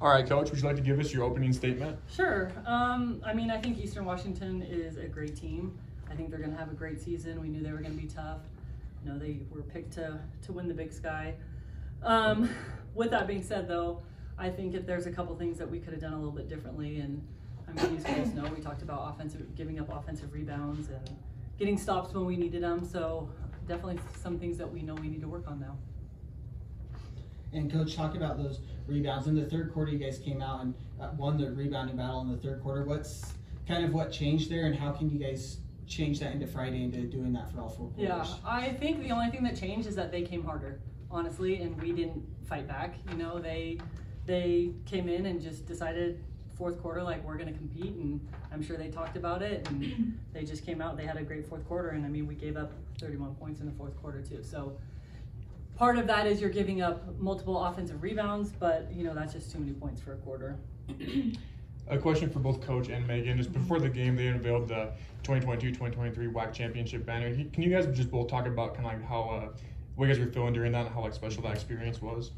All right, Coach, would you like to give us your opening statement? Sure. I think Eastern Washington is a great team. I think they're going to have a great season. We knew they were going to be tough. They were picked to win the Big Sky. With that being said, though, I think if there's a couple things that we could have done a little bit differently, and you guys know we talked about giving up offensive rebounds and getting stops when we needed them. So definitely some things that we know we need to work on now. And Coach, talk about those rebounds. In the third quarter, you guys came out and won the rebounding battle in the third quarter. What's kind of what changed there, and how can you guys change that into Friday into doing that for all 4 quarters? Yeah, I think the only thing that changed is that they came harder, honestly, and we didn't fight back. They came in and just decided fourth quarter, like, we're going to compete, and I'm sure they talked about it, and they just came out. They had a great fourth quarter, and we gave up 31 points in the fourth quarter too. So part of that is you're giving up multiple offensive rebounds, but that's just too many points for a quarter. A question for both Coach and Megan. Just before the game, they unveiled the 2022-2023 WAC Championship banner. Can you guys just both talk about kind of like how what you guys were feeling during that and how like special that experience was?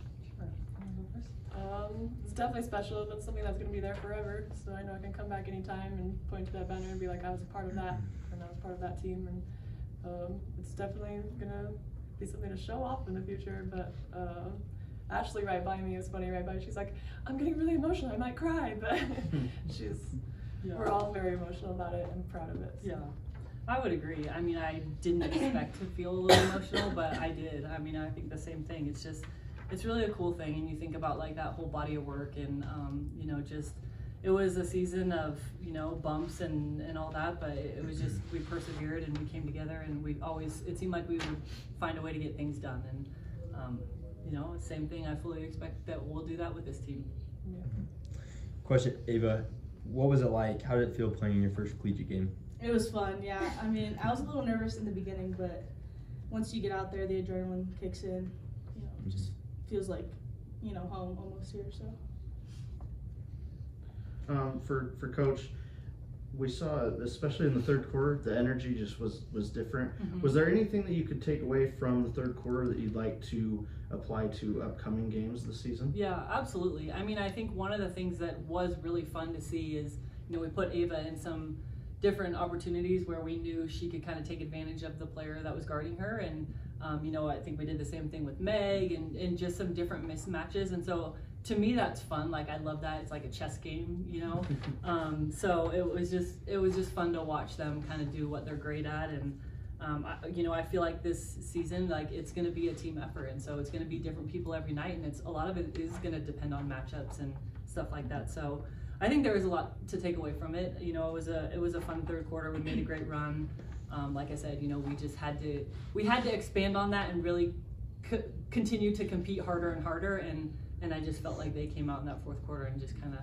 It's definitely special. That's something that's going to be there forever. So I know I can come back anytime and point to that banner and be like, I was a part of that, and I was part of that team. And it's definitely going to be something to show off in the future. But Ashley right by me is funny right by me. She's like, I'm getting really emotional. I might cry, but we're all very emotional about it and proud of it. So. Yeah, I would agree. I didn't expect to feel a little emotional, but I did. I think the same thing. It's really a cool thing, and you think about like that whole body of work, and it was a season of bumps and all that, but it was just we persevered and we came together, and it seemed like we would find a way to get things done, and same thing. I fully expect that we'll do that with this team. Yeah. Question, Ava, what was it like? How did it feel playing in your first collegiate game? It was fun, yeah. I was a little nervous in the beginning, but once you get out there, the adrenaline kicks in. It just feels like, home almost here. So. For Coach, we saw, especially in the third quarter, the energy just was different. Mm-hmm. Was there anything that you could take away from the third quarter that you'd like to apply to upcoming games this season? Yeah, absolutely. I think one of the things that was really fun to see is, we put Ava in some different opportunities where we knew she could kind of take advantage of the player that was guarding her, and I think we did the same thing with Meg and just some different mismatches, and so to me that's fun. Like, I love that. It's like a chess game, so it was just fun to watch them kind of do what they're great at, and I feel like this season, like, it's going to be a team effort, and so it's going to be different people every night, and a lot of it is going to depend on matchups and stuff like that. So I think there was a lot to take away from it. It was a fun third quarter. We made a great run. Like I said, we just had to expand on that and really continue to compete harder and harder. And I just felt like they came out in that fourth quarter and just kind of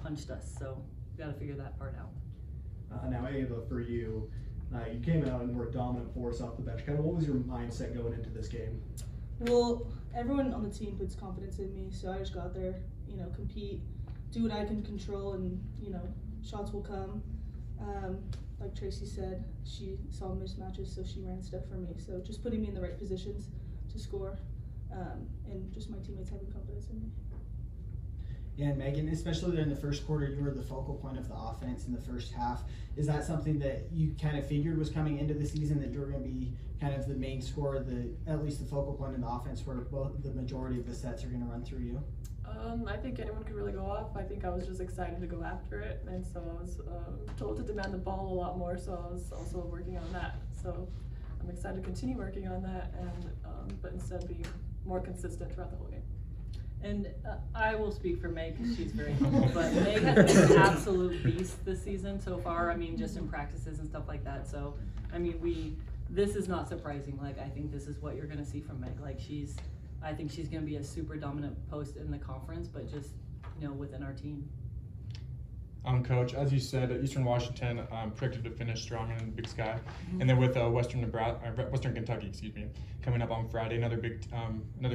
punched us. So we got to figure that part out. Now, Ava, for you, you came out and were a dominant force off the bench. Kind of what was your mindset going into this game? Well, everyone on the team puts confidence in me, so I just go out there, compete, do what I can control, and shots will come. Like Tracy said, she saw mismatches, so she ran stuff for me. So just putting me in the right positions to score, and just my teammates having confidence in me. Yeah, and Megan, especially during the first quarter, you were the focal point of the offense in the first half. Is that something that you kind of figured was coming into the season, that you were going to be kind of the main scorer, at least the focal point in the offense, where the majority of the sets are going to run through you? I think anyone could really go off. I think I was just excited to go after it, and so I was told to demand the ball a lot more, so I was also working on that. So I'm excited to continue working on that, and but instead be more consistent throughout the whole game. And I will speak for Meg because she's very humble, but Meg has been an absolute beast this season so far. Just in practices and stuff like that. So, this is not surprising. Like, I think this is what you're going to see from Meg. Like, I think she's going to be a super dominant post in the conference, but just, within our team. Coach, as you said, Eastern Washington predicted to finish strong in the Big Sky, and then with Western Kentucky, coming up on Friday, another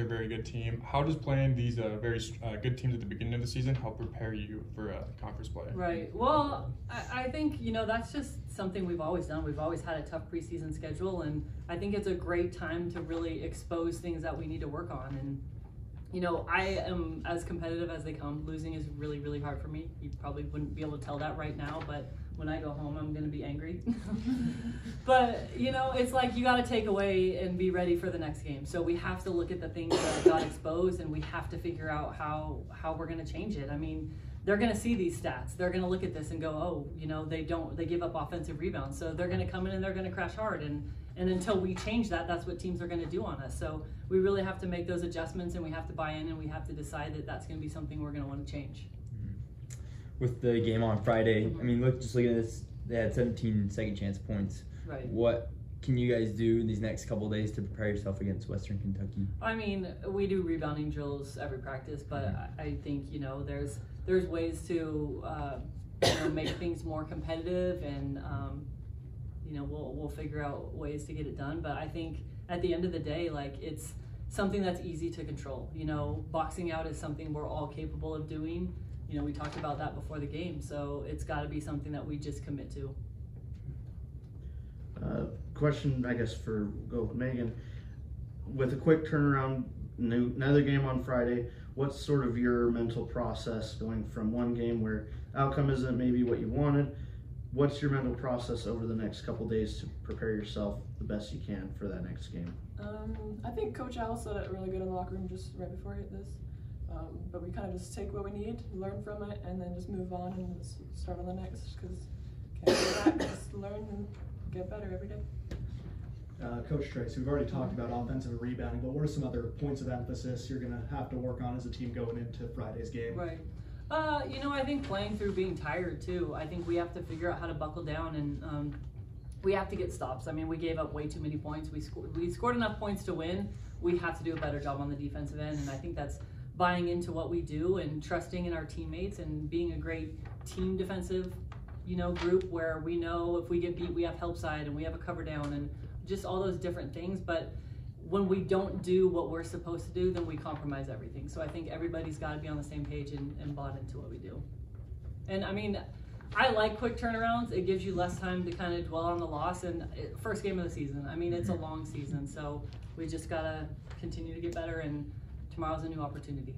very good team. How does playing these very good teams at the beginning of the season help prepare you for conference play? Right. Well, I think that's just something we've always done. We've always had a tough preseason schedule, and I think it's a great time to really expose things that we need to work on. And you know, I am as competitive as they come. Losing is really, really hard for me. You probably wouldn't be able to tell that right now, but when I go home, I'm going to be angry. But, you know, it's like you got to take away and be ready for the next game. So we have to look at the things that got exposed, and we have to figure out how we're going to change it. I mean, they're going to see these stats. They're going to look at this and go, oh, you know, they give up offensive rebounds. So they're going to come in and they're going to crash hard. And until we change that, that's what teams are going to do on us. So we really have to make those adjustments, and we have to buy in, and we have to decide that that's going to be something we're going to want to change. With the game on Friday, I mean, just looking at this, they had 17 second chance points. Right. What can you guys do these next couple of days to prepare yourself against Western Kentucky? I mean, we do rebounding drills every practice, but I think, you know, there's ways to you know, make things more competitive, and you know, we'll figure out ways to get it done. But I think at the end of the day, like, it's something that's easy to control. You know, boxing out is something we're all capable of doing. You know, we talked about that before the game, so it's got to be something that we just commit to. Question, I guess, for Megan. With a quick turnaround, another game on Friday, what's sort of your mental process going from one game where outcome isn't maybe what you wanted? What's your mental process over the next couple days to prepare yourself the best you can for that next game? I think Coach Al said it really good in the locker room just right before this. But we kind of just take what we need, learn from it, and then just move on and just start on the next, because can't go back, just learn and get better every day. Coach Tracy, we've already talked about offensive rebounding, but what are some other points of emphasis you're going to have to work on as a team going into Friday's game? Right. You know, I think playing through being tired too. I think we have to figure out how to buckle down, and we have to get stops. I mean, we gave up way too many points. We scored enough points to win. We have to do a better job on the defensive end, and I think that's buying into what we do and trusting in our teammates and being a great team defensive, you know, group where we know if we get beat, we have help side and we have a cover down and just all those different things. But when we don't do what we're supposed to do, then we compromise everything. So I think everybody's got to be on the same page and bought into what we do. And I mean, I like quick turnarounds. It gives you less time to kind of dwell on the loss. And first game of the season, I mean, it's a long season. So we just got to continue to get better, and tomorrow's a new opportunity.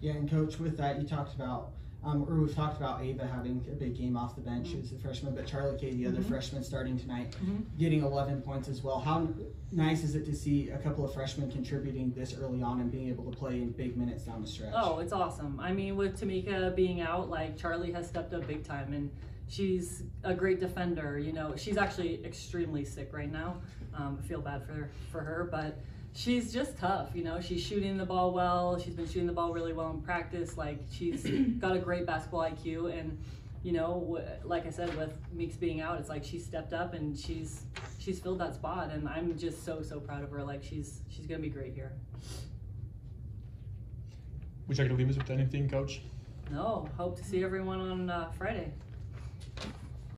Yeah, and Coach, with that, you talked about, we've talked about Ava having a big game off the bench. She was a freshman, but Charlie Kay, the other freshman starting tonight, getting 11 points as well. How nice is it to see a couple of freshmen contributing this early on and being able to play in big minutes down the stretch? Oh, it's awesome. I mean, with Tamika being out, like, Charlie has stepped up big time, and she's a great defender. You know, she's actually extremely sick right now. I feel bad for her, but she's just tough. You know, she's shooting the ball well. She's been shooting the ball really well in practice. Like, she's got a great basketball IQ, and you know, like I said, with Meeks being out, it's like she stepped up and she's filled that spot, and I'm just so proud of her. Like, she's gonna be great here. Would you like to leave us with anything, Coach? No, hope to see everyone on Friday.